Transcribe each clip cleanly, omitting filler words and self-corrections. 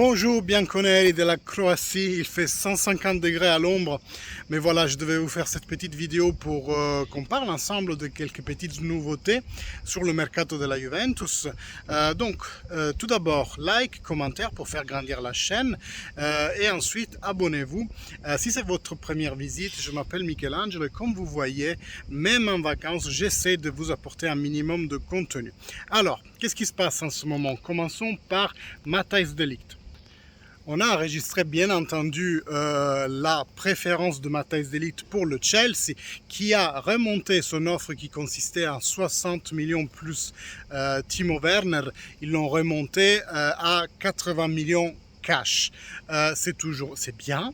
Bonjour bianconeri de la Croatie, il fait 150 degrés à l'ombre, mais voilà, je devais vous faire cette petite vidéo pour qu'on parle ensemble de quelques petites nouveautés sur le mercato de la Juventus. Tout d'abord, like, commentaire pour faire grandir la chaîne et ensuite abonnez-vous. Si c'est votre première visite, je m'appelle Michelangelo et comme vous voyez, même en vacances, j'essaie de vous apporter un minimum de contenu. Alors, qu'est-ce qui se passe en ce moment? Commençons par Matthijs de Ligt. On a enregistré bien entendu la préférence de Matthijs de Ligt pour le Chelsea qui a remonté son offre qui consistait en 60 millions plus Timo Werner. Ils l'ont remonté à 80 millions cash. C'est bien,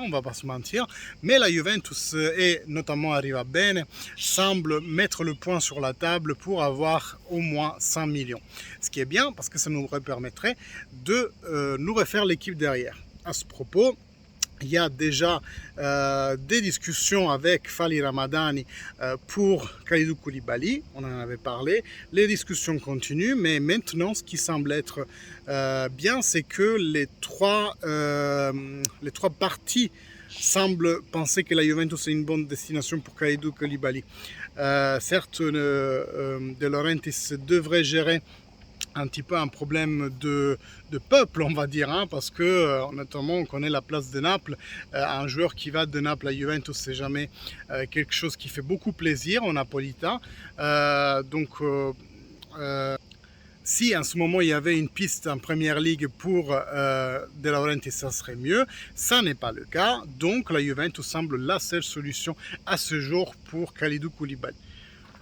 on va pas se mentir, mais la Juventus et notamment Arriva Bene semble mettre le point sur la table pour avoir au moins 100 millions. Ce qui est bien parce que ça nous permettrait de nous refaire l'équipe derrière. À ce propos, il y a déjà des discussions avec Fali Ramadani pour Kalidou Koulibaly, on en avait parlé. Les discussions continuent, mais maintenant ce qui semble être bien, c'est que les trois parties semblent penser que la Juventus est une bonne destination pour Kalidou Koulibaly. Certes, De Laurentiis devrait gérer un petit peu un problème de peuple, on va dire, hein, parce que notamment on connaît la place de Naples. Un joueur qui va de Naples à Juventus, c'est jamais quelque chose qui fait beaucoup plaisir aux Napolitains. Si en ce moment il y avait une piste en première ligue pour De Laurentiis, ça serait mieux. Ça n'est pas le cas, donc la Juventus semble la seule solution à ce jour pour Kalidou Koulibaly.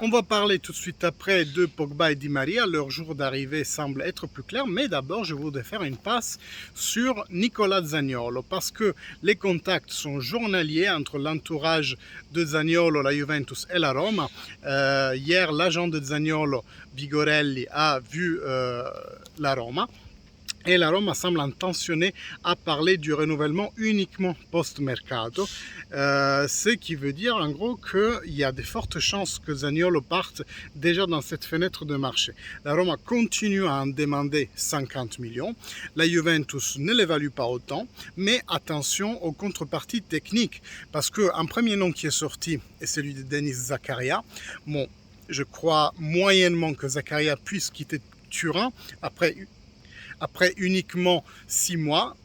On va parler tout de suite après de Pogba et Di Maria. Leur jour d'arrivée semble être plus clair, mais d'abord je voudrais faire une passe sur Nicola Zaniolo parce que les contacts sont journaliers entre l'entourage de Zaniolo, la Juventus et la Roma. Hier, l'agent de Zaniolo, Vigorelli, a vu la Roma. Et la Roma semble intentionnée à parler du renouvellement uniquement post-mercato, ce qui veut dire en gros qu'il y a de fortes chances que Zaniolo parte déjà dans cette fenêtre de marché. La Roma continue à en demander 50 millions, la Juventus ne l'évalue pas autant, mais attention aux contreparties techniques, parce qu'un premier nom qui est sorti est celui de Denis Zakaria. Bon, je crois moyennement que Zakaria puisse quitter Turin après uniquement 6 mois,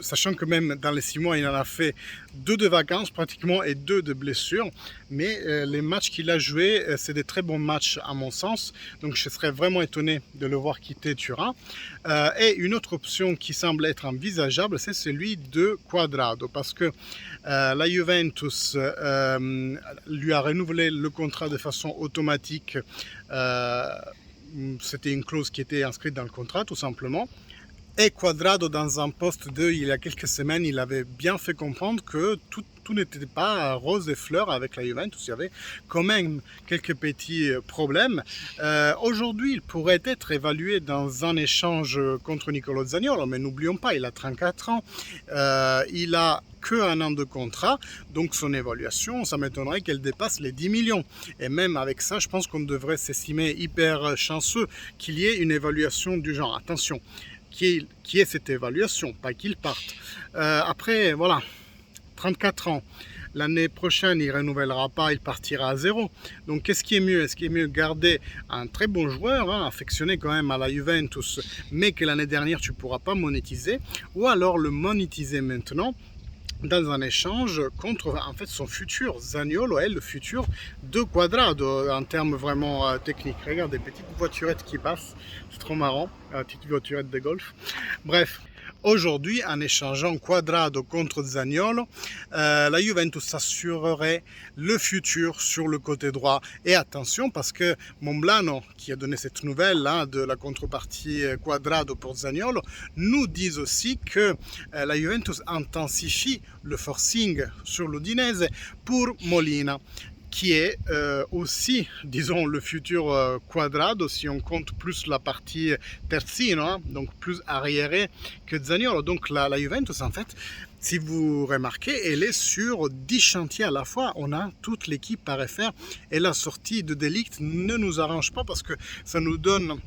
sachant que même dans les 6 mois, il en a fait 2 de vacances pratiquement et 2 de blessures. Mais les matchs qu'il a joués, c'est des très bons matchs à mon sens. Donc je serais vraiment étonné de le voir quitter Turin. Et une autre option qui semble être envisageable, c'est celui de Cuadrado. Parce que la Juventus lui a renouvelé le contrat de façon automatique. C'était une clause qui était inscrite dans le contrat tout simplement. Et Cuadrado, dans un post il y a quelques semaines, il avait bien fait comprendre que tout n'était pas rose et fleurs avec la Juventus. Il y avait quand même quelques petits problèmes. Aujourd'hui, il pourrait être évalué dans un échange contre Nicolo Zaniolo, mais n'oublions pas, il a 34 ans. Il a qu'un an de contrat, donc son évaluation, ça m'étonnerait qu'elle dépasse les 10 millions. Et même avec ça, je pense qu'on devrait s'estimer hyper chanceux qu'il y ait une évaluation du genre. Attention, qui est cette évaluation, pas qu'il parte. Après, voilà, 34 ans. L'année prochaine, il ne renouvellera pas, il partira à zéro. Donc, qu'est-ce qui est mieux? Est-ce qu'il est mieux garder un très bon joueur, hein, affectionné quand même à la Juventus, mais que l'année dernière, tu ne pourras pas monétiser, ou alors le monétiser maintenant dans un échange contre en fait son futur. Zaniolo est le futur de Cuadrado en termes vraiment techniques. Regarde des petites voiturettes qui passent, c'est trop marrant, petite voiturette de golf. Bref. Aujourd'hui, en échangeant Cuadrado contre Zaniolo, la Juventus s'assurerait le futur sur le côté droit. Et attention, parce que Monblano, qui a donné cette nouvelle hein, de la contrepartie Cuadrado pour Zaniolo, nous dit aussi que la Juventus intensifie le forcing sur l'Udinese pour Molina, qui est aussi, disons, le futur Cuadrado, si on compte plus la partie terzino, hein, donc plus arriéré que Zaniolo. Donc la Juventus, en fait, si vous remarquez, elle est sur 10 chantiers à la fois. On a toute l'équipe à refaire et la sortie de De Ligt ne nous arrange pas parce que ça nous donne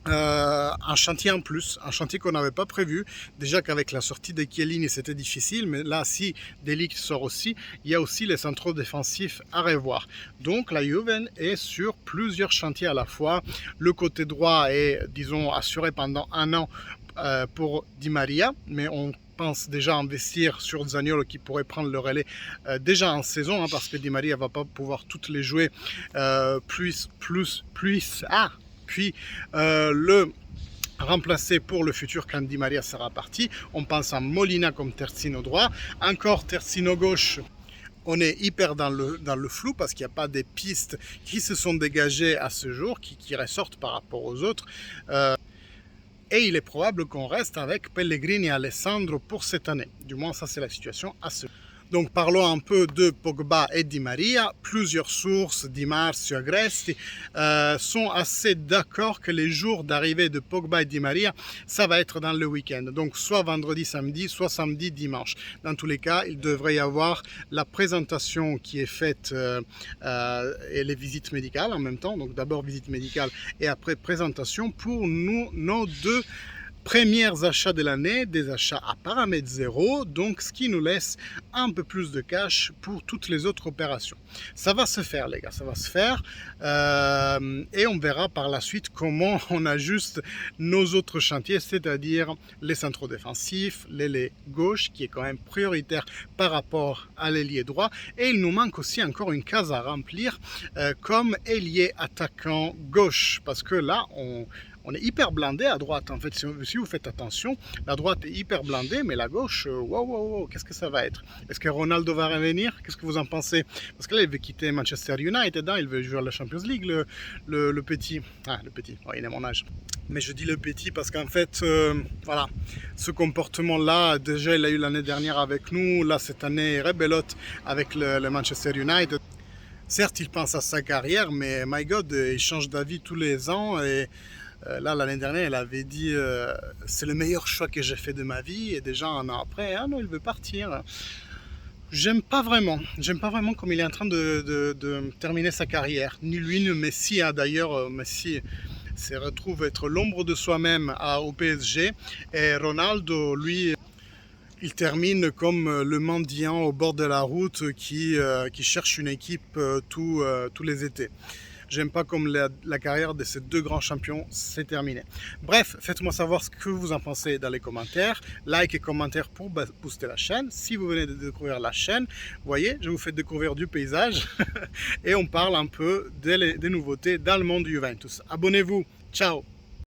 un chantier en plus, un chantier qu'on n'avait pas prévu. Déjà qu'avec la sortie de Chiellini, c'était difficile, mais là, si De Ligt sort aussi, il y a aussi les centraux défensifs à revoir. Donc, la Juve est sur plusieurs chantiers à la fois. Le côté droit est, disons, assuré pendant un an pour Di Maria, mais on pense déjà investir sur Zaniolo qui pourrait prendre le relais déjà en saison, hein, parce que Di Maria ne va pas pouvoir toutes les jouer, puis le remplacé pour le futur quand Di Maria sera parti. On pense à Molina comme terzino droit, encore terzino gauche. On est hyper dans le flou parce qu'il n'y a pas des pistes qui se sont dégagées à ce jour, qui ressortent par rapport aux autres. Et il est probable qu'on reste avec Pellegrini et Alessandro pour cette année. Du moins, ça c'est la situation à ce jour. Donc parlons un peu de Pogba et Di Maria. Plusieurs sources, Di Marzio, Agresti, sont assez d'accord que les jours d'arrivée de Pogba et Di Maria, ça va être dans le week-end. Donc soit vendredi, samedi, soit samedi, dimanche. Dans tous les cas, il devrait y avoir la présentation qui est faite et les visites médicales en même temps. Donc d'abord visite médicale et après présentation pour nos deux premiers achats de l'année, des achats à paramètre zéro, donc ce qui nous laisse un peu plus de cash pour toutes les autres opérations. Ça va se faire les gars, ça va se faire et on verra par la suite comment on ajuste nos autres chantiers, c'est-à-dire les centraux défensifs, l'ailier gauche qui est quand même prioritaire par rapport à l'ailier droit, et il nous manque aussi encore une case à remplir comme ailier attaquant gauche, parce que là on est hyper blindé à droite. En fait, si vous faites attention, la droite est hyper blindée, mais la gauche, wow, qu'est-ce que ça va être? Est-ce que Ronaldo va revenir? Qu'est-ce que vous en pensez? Parce que là, il veut quitter Manchester United, hein, il veut jouer à la Champions League, le petit. Ah, le petit, oh, il est mon âge. Mais je dis le petit parce qu'en fait, voilà, ce comportement-là, déjà, il l'a eu l'année dernière avec nous. Là, cette année, il rebelote avec le Manchester United. Certes, il pense à sa carrière, mais my God, il change d'avis tous les ans et là, l'année dernière, elle avait dit c'est le meilleur choix que j'ai fait de ma vie. Et déjà un an après, ah non, il veut partir. J'aime pas vraiment comme il est en train de terminer sa carrière. Ni lui, ni Messi. Hein. D'ailleurs, Messi se retrouve être l'ombre de soi-même au PSG. Et Ronaldo, lui, il termine comme le mendiant au bord de la route qui cherche une équipe tous les étés. J'aime pas comme la carrière de ces deux grands champions s'est terminée. Bref, faites-moi savoir ce que vous en pensez dans les commentaires. Like et commentaires pour booster la chaîne. Si vous venez de découvrir la chaîne, voyez, je vous fais découvrir du paysage et on parle un peu des nouveautés dans le monde du Juventus. Abonnez-vous. Ciao!